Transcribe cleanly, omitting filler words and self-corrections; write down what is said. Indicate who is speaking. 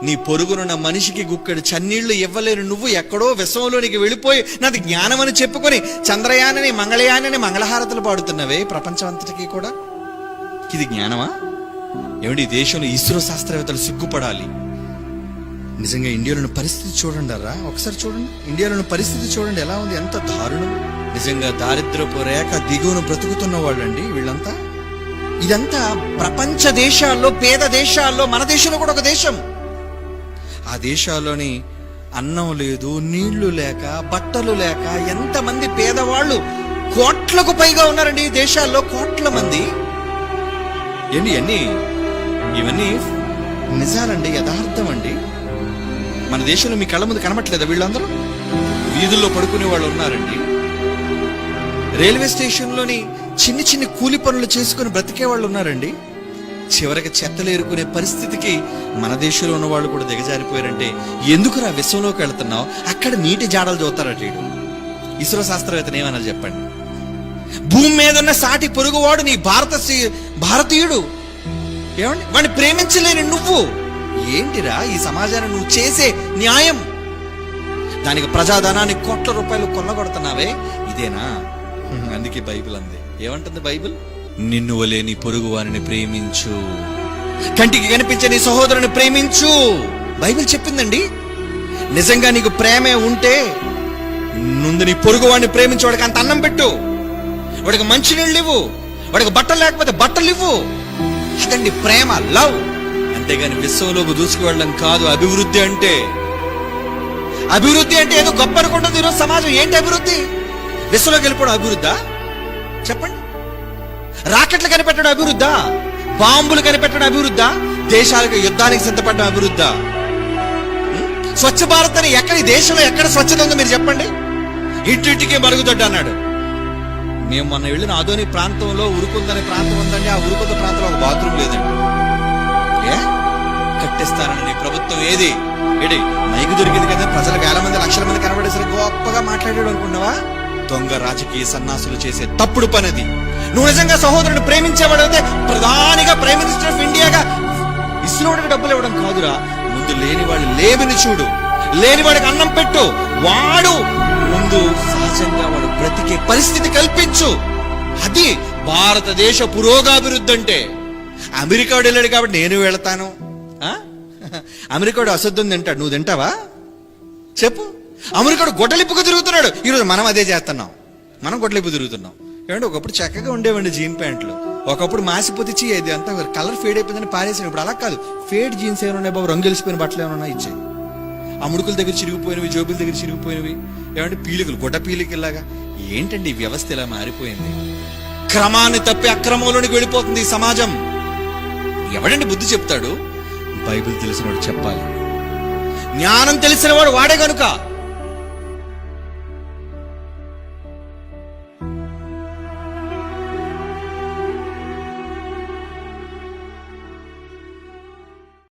Speaker 1: నీ పొరుగునున్న మనిషికి గుక్కడి చన్నీళ్లు ఇవ్వలేని నువ్వు ఎక్కడో విశ్వంలోనికి వెళ్ళిపోయి నాది జ్ఞానం అని చెప్పుకొని చంద్రయానని మంగళయానని మంగళహారతులు పాడుతున్నవే ప్రపంచం అంతటికీ కూడా. ఇది జ్ఞానమా? ఏమిటి దేశంలో ఇస్రో శాస్త్రవేత్తలు సిగ్గుపడాలి. నిజంగా ఇండియాలోని పరిస్థితి చూడండి రా, ఒకసారి చూడండి. ఇండియాలోని పరిస్థితి చూడండి ఎలా ఉంది, ఎంత దారుణం. నిజంగా దారిద్రపు రేఖ దిగువను బ్రతుకుతున్న వాళ్ళండి వీళ్ళంతా. ఇదంతా ప్రపంచ దేశాల్లో, పేద దేశాల్లో, మన దేశంలో కూడా ఒక దేశం. ఆ దేశాల్లోని అన్నం లేదు, నీళ్లు లేక, బట్టలు లేక ఎంతమంది పేదవాళ్ళు కోట్లకు పైగా ఉన్నారండి ఈ దేశాల్లో, కోట్ల మంది. ఇవన్నీ నిజాలండి, యథార్థం అండి. మన దేశంలో మీ కళ్ళ ముందు కనబట్లేదా? వీళ్ళందరూ వీధుల్లో పడుకునే వాళ్ళు ఉన్నారండి. రైల్వే స్టేషన్లోని చిన్ని చిన్ని కూలి పనులు చేసుకుని బ్రతికే వాళ్ళు ఉన్నారండి. చివరికి చెత్తలు ఏరుకునే పరిస్థితికి మన దేశంలో ఉన్న వాళ్ళు కూడా దిగజారిపోయారంటే ఎందుకురా విశ్వంలోకి వెళ్తున్నావు? అక్కడ నీటి జాడలు చూస్తారట. ఇస్రో శాస్త్రవేత్తలు ఏమన్నా చెప్పండి. భూమి మీద ఉన్న సాటి పొరుగువాడు నీ భారతీయుడు. ఏమండి, వాడిని ప్రేమించలేని నువ్వు ఏంటిరా ఈ సమాజాన్ని నువ్వు చేసే న్యాయం? దానికి ప్రజాధనాన్ని కోట్ల రూపాయలు కొల్లగొడుతున్నావే, ఇదేనా? అందుకే బైబిల్ అంది. ఏమంటుంది బైబిల్? నిన్ను వలే నీ పొరుగు వారిని ప్రేమించు, కంటికి కనిపించే నీ సహోదరుని ప్రేమించు. బైబిల్ చెప్పిందండి. నిజంగా నీకు ప్రేమే ఉంటే ముందు నీ పొరుగు వాడిని ప్రేమించు. వాడికి అంత అన్నం పెట్టు, వాడికి మంచి నీళ్ళు ఇవ్వు, వాడికి బట్టలు లేకపోతే బట్టలు ఇవ్వు. అదండి ప్రేమ, లవ్. అంతేగాని విశ్వంలోకి దూసుకు వెళ్ళడం కాదు అభివృద్ధి అంటే. అభివృద్ధి అంటే ఏదో గొప్ప అనుకుంటుంది ఈరోజు సమాజం. ఏంటి అభివృద్ధి? విశ్వంలోకి వెళ్ళిపోవడం అభివృద్ధా? చెప్పండి. రాకెట్లు కనిపెట్టడం అభివృద్ధా? బాంబులు కనిపెట్టడం అభివృద్ధా? దేశాలకు యుద్ధానికి సిద్ధపడడం అభివృద్ధా? స్వచ్ఛ భారత్ అని ఎక్కడ, ఈ దేశంలో ఎక్కడ స్వచ్ఛత ఉందో మీరు చెప్పండి. ఇంటింటికి మరుగుదొడ్డి అన్నాడు. మేము మొన్న వెళ్ళిన ఆదోని ప్రాంతంలో ఉరుకుందనే ప్రాంతం ఉందండి. ఆ ఉరుకుంద ప్రాంతంలో ఒక బాత్రూమ్ లేదండి. కట్టిస్తారని ప్రభుత్వం ఏది మైకు దొరికింది కదా, ప్రజలు వేల మంది లక్షల మంది కనబడేసరికి గొప్పగా మాట్లాడాడు అనుకున్నావా? దొంగ రాజకీయ సన్నాసులు చేసే తప్పుడు పనిది. నువ్వు నిజంగా సహోదరుని ప్రేమించేవాడు అయితే ప్రధానిగా, ప్రైమ్ మినిస్టర్ ఆఫ్ ఇండియాగా ఇస్రోడికి డబ్బులు ఇవ్వడం కాదురా. ముందు లేని వాళ్ళు లేవిని చూడు, లేని వాడికి అన్నం పెట్టు, వాడు ముందు సహజంగా వాడు బ్రతికే పరిస్థితి కల్పించు. అది భారతదేశ పురోగాభివృద్ధి అంటే. అమెరికాడు వెళ్ళాడు కాబట్టి నేను వెళతాను. అమెరికాడు అసద్దుని తింటాడు, నువ్వు తింటావా చెప్పు? అమెరికాడు గొడ్డలిప్పుకు తిరుగుతున్నాడు. ఈరోజు మనం అదే చేస్తున్నాం, మనం గొడ్డలిప్పు తిరుగుతున్నాం. ఏమంటే ఒకప్పుడు చక్కగా ఉండేవండి జీన్ ప్యాంట్లు, ఒకప్పుడు మాసిపోతే ఇది అంతా కలర్ ఫేడ్ అయిపోయిందని పారేసాను. ఇప్పుడు అలా కాదు. ఫేడ్ జీన్స్ ఏమైనా ఉన్నాయి బాబు, రంగు గెలిచిపోయిన బట్టలు ఏమైనా ఇచ్చాయి. ఆ ముడుకుల దగ్గర చిరిగిపోయినవి, జోబుల దగ్గర చిరిగిపోయినవి, ఏమంటే పీలికలు, గొడ్డ పీలికల్లాగా. ఏంటండి ఈ వ్యవస్థ ఇలా మారిపోయింది? క్రమాన్ని తప్పి అక్రమంలోనికి వెళ్ళిపోతుంది ఈ సమాజం. ఎవడండి బుద్ధి చెప్తాడు? బైబిల్ తెలిసినవాడు చెప్పాలి. జ్ఞానం తెలిసినవాడు వాడే కనుక